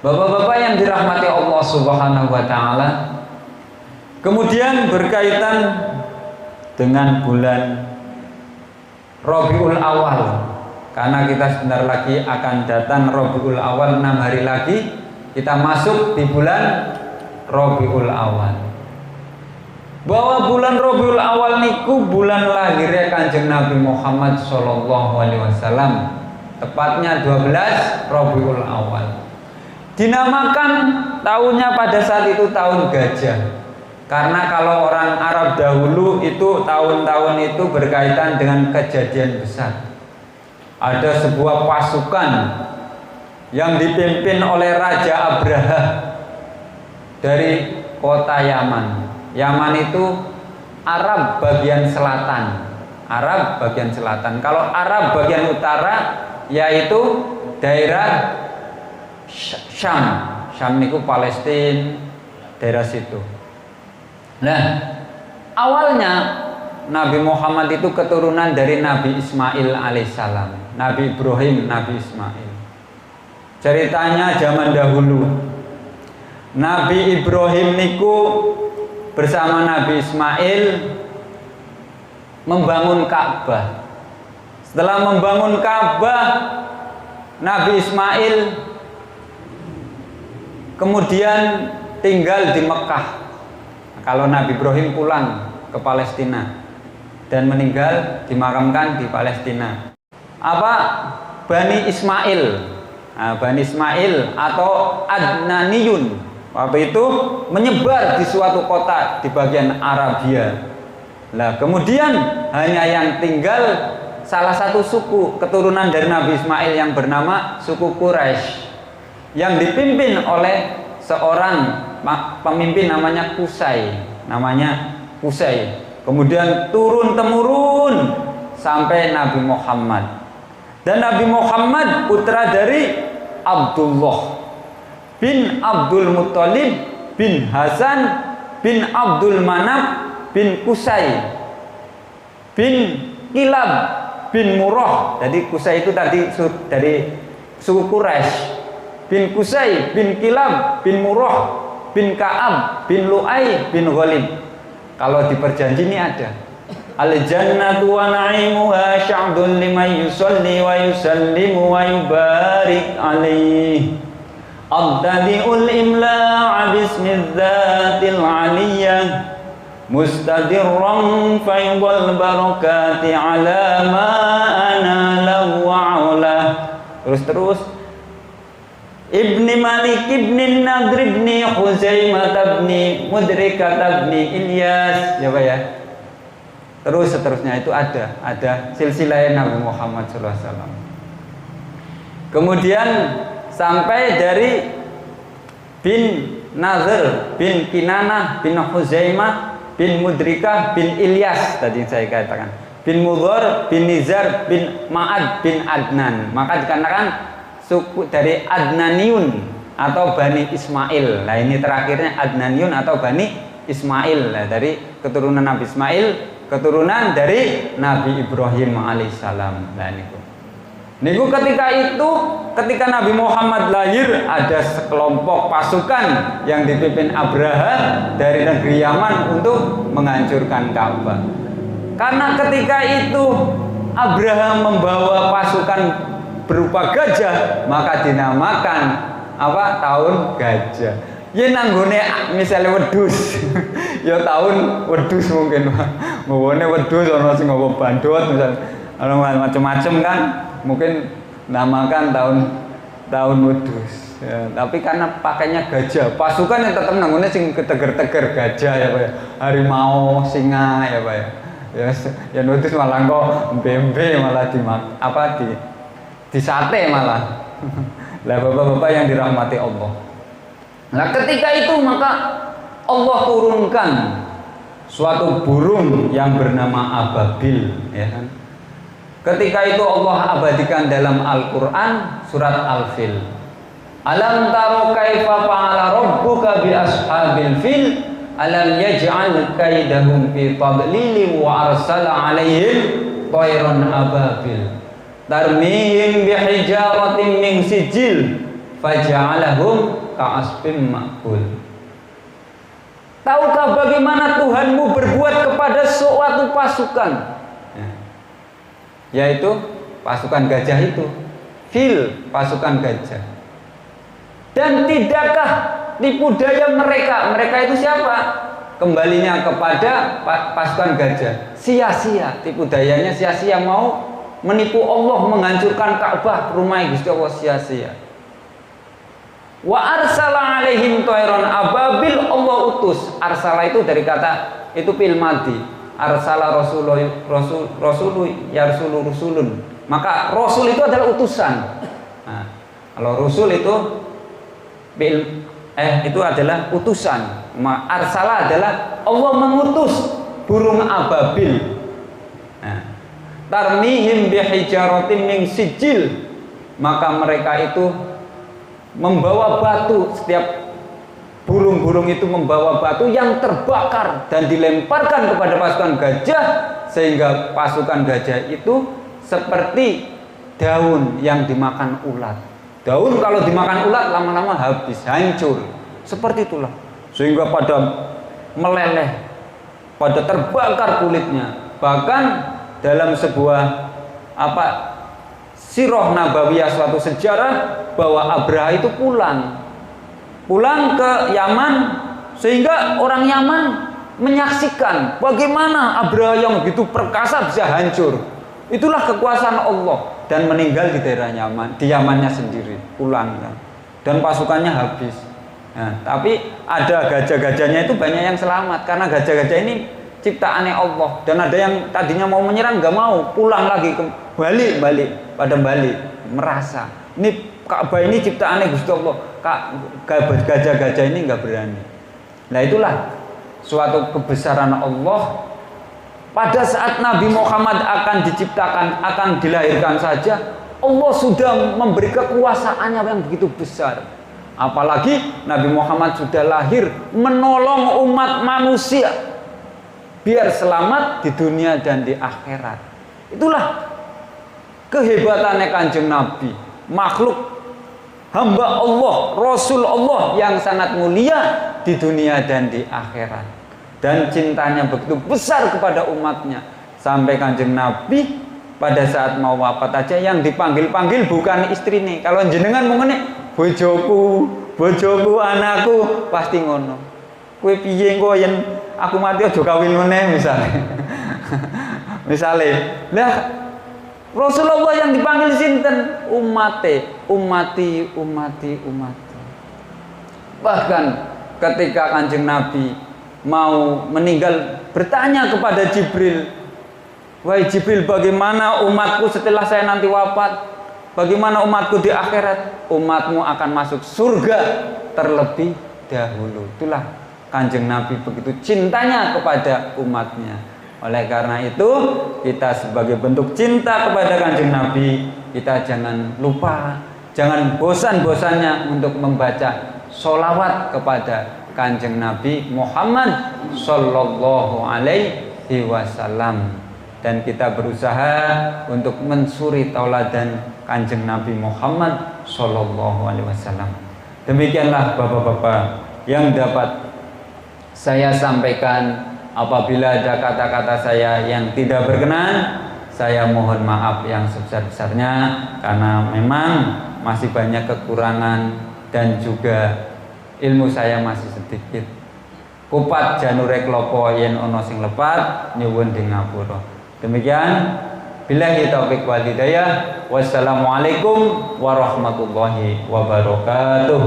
Bapak-bapak yang dirahmati Allah Subhanahu wa taala, kemudian berkaitan dengan bulan Rabiul Awal, karena kita sebentar lagi akan datang Rabiul Awal, 6 hari lagi kita masuk di bulan Rabiul Awal. Bahwa bulan Rabiul Awal niku bulan lahirnya Kanjeng Nabi Muhammad sallallahu alaihi wasallam, tepatnya 12 Rabiul Awal. Dinamakan tahunnya pada saat itu tahun gajah, karena kalau orang Arab dahulu itu tahun-tahun itu berkaitan dengan kejadian besar. Ada sebuah pasukan yang dipimpin oleh Raja Abraha dari kota Yaman. Yaman itu Arab bagian selatan. Arab bagian selatan. Kalau Arab bagian utara yaitu daerah Syam. Syam niku Palestina, daerah situ. Nah, awalnya Nabi Muhammad itu keturunan dari Nabi Ismail alaihissalam, Nabi Ibrahim, Nabi Ismail. Ceritanya zaman dahulu, Nabi Ibrahim niku bersama Nabi Ismail membangun Ka'bah. Setelah membangun Ka'bah, Nabi Ismail kemudian tinggal di Mekah. Kalau Nabi Ibrahim pulang ke Palestina dan meninggal dimakamkan di Palestina. Apa? Bani Ismail. Nah, Bani Ismail atau Adnaniyun waktu itu menyebar di suatu kota di bagian Arabia. Nah, kemudian hanya yang tinggal salah satu suku keturunan dari Nabi Ismail yang bernama suku Quraisy, yang dipimpin oleh seorang pemimpin namanya Qusay. Kemudian turun temurun sampai Nabi Muhammad. Dan Nabi Muhammad putra dari Abdullah bin Abdul Muttalib bin Hasan bin Abdul Manaf bin Qusay bin Kilab bin Murrah. Jadi Qusay itu tadi dari suku Quraisy. Bin Qusay bin Kilab bin Murrah bin Ka'ab bin Lu'ay bin Ghalib. Kalau di perjanjian ini ada al-jannatu wa na'imuha sya'dun liman yusalli wa yusallimu wa yubarik alaih abtadi'ul imla'a bismidzatil aliyyah mustadirran faydul barakati ala ma ana lahu wa'ala. Terus Ibni Malik Ibni Nadr Ibni Khuzaimah Ibni Mudrikat Ibni Ilyas, ya Pak ya. Terus seterusnya itu ada silsilah Nabi Muhammad SAW. Kemudian sampai dari bin Nadr bin Kinanah bin Khuzaimah bin Mudrikah bin Ilyas tadi saya katakan, bin Mudhar bin Nizar bin Ma'ad bin Adnan. Maka dikarenakan suku dari Adnaniyun atau Bani Ismail. Nah ini terakhirnya Adnaniyun atau Bani Ismail. Nah, dari keturunan Nabi Ismail, keturunan dari Nabi Ibrahim alaihissalam. Nah niku ketika Nabi Muhammad lahir, ada sekelompok pasukan yang dipimpin Abraha dari negeri Yaman untuk menghancurkan Ka'bah. Karena ketika itu Abraha membawa pasukan berupa gajah, maka dinamakan apa? Tahun gajah. Ya nanggone misalnya wedhus. Ya tahun wedhus mungkin. Nggawane wedhus ana sing nggawa bandot misal. Ana macam-macam kan. Mungkin namakan tahun wedhus. Ya, tapi karena pakainya gajah, pasukan yang tetap nanggone sing keteger-teger gajah ya Pak ya. Harimau, singa ya Pak ya. Ya wedhus malah kok bembe malah di sate malah. Lah bapak-bapak yang dirahmati Allah. Nah ketika itu maka Allah turunkan suatu burung yang bernama ababil, ya kan? Ketika itu Allah abadikan dalam Al-Quran surat Al-Fil. Alam taro kaifa fa'ala rabbuka bi ashabil fil alam yaj'al kaidahum fi tadlil wa arsala alaihim tayran ababil tarmihim bihijaratin min sijil faja'alahum ka'asfim ma'kul. Tahukah bagaimana Tuhanmu berbuat kepada suatu pasukan? Yaitu pasukan gajah itu, fil, pasukan gajah. Dan tidakkah tipu daya mereka? Mereka itu siapa? Kembalinya kepada pasukan gajah. Sia-sia, tipu dayanya sia-sia, mau menipu Allah, menghancurkan Ka'bah, rumah Gusti Allah, sia-sia. Wa arsala alaihim tayran ababil, Allah utus. Arsala itu dari kata itu fil madhi. Arsala rasulun yarsulu rusulun. Maka rasul itu adalah utusan. Nah, kalau rasul itu itu adalah utusan. Arsala adalah Allah mengutus burung ababil. Nah, tarmihim bihijaratin min sijil, maka mereka itu membawa batu, setiap burung-burung itu membawa batu yang terbakar dan dilemparkan kepada pasukan gajah, sehingga pasukan gajah itu seperti daun yang dimakan ulat. Daun kalau dimakan ulat lama-lama habis, hancur. Seperti itulah, sehingga pada meleleh, pada terbakar kulitnya. Bahkan dalam sebuah sirah nabawiyah, suatu sejarah, bahwa Abraha itu pulang ke Yaman, sehingga orang Yaman menyaksikan bagaimana Abraha yang begitu perkasa bisa hancur. Itulah kekuasaan Allah, dan meninggal di daerah Yaman, di Yamannya sendiri, pulang kan. Dan pasukannya habis. Nah, tapi ada gajah-gajahnya itu banyak yang selamat, karena gajah-gajah ini ciptaannya Allah. Dan ada yang tadinya mau menyerang, nggak mau, pulang lagi, balik merasa ini Ka'bah ini ciptaannya Gusti Allah. Gajah-gajah ini nggak berani. Nah, itulah suatu kebesaran Allah. Pada saat Nabi Muhammad akan diciptakan, akan dilahirkan saja, Allah sudah memberi kekuasaannya yang begitu besar. Apalagi Nabi Muhammad sudah lahir menolong umat manusia biar selamat di dunia dan di akhirat. Itulah kehebatannya Kanjeng Nabi, makhluk hamba Allah, Rasul Allah yang sangat mulia di dunia dan di akhirat. Dan cintanya begitu besar kepada umatnya, sampai Kanjeng Nabi pada saat mau wafat aja yang dipanggil-panggil bukan istrinya. Kalau jenengan mau ngene, bojoku, anakku, pasti ngono. Kowe piye engko yen aku mati aja kawin meneh misalnya. Lah Rasulullah yang dipanggil sinten? Umati. Bahkan ketika Kanjeng Nabi mau meninggal, bertanya kepada Jibril, wahai Jibril, bagaimana umatku setelah saya nanti wafat? Bagaimana umatku di akhirat? Umatmu akan masuk surga terlebih dahulu. Itulah Kanjeng Nabi begitu cintanya kepada umatnya. Oleh karena itu, kita sebagai bentuk cinta kepada Kanjeng Nabi, kita jangan lupa, jangan bosan-bosannya untuk membaca sholawat kepada Kanjeng Nabi Muhammad Sallallahu Alaihi Wasallam. Dan kita berusaha untuk mensuri tauladan Kanjeng Nabi Muhammad Sallallahu Alaihi Wasallam. Demikianlah Bapak-bapak yang dapat saya sampaikan. Apabila ada kata-kata saya yang tidak berkenan, saya mohon maaf yang sebesar-besarnya, karena memang masih banyak kekurangan dan juga ilmu saya masih sedikit. Kupat janure klopo yen ono sing lepat, nyuwun di ngapura. Demikian, billahi taufiq wal hidayah. Wassalamualaikum warahmatullahi wabarakatuh.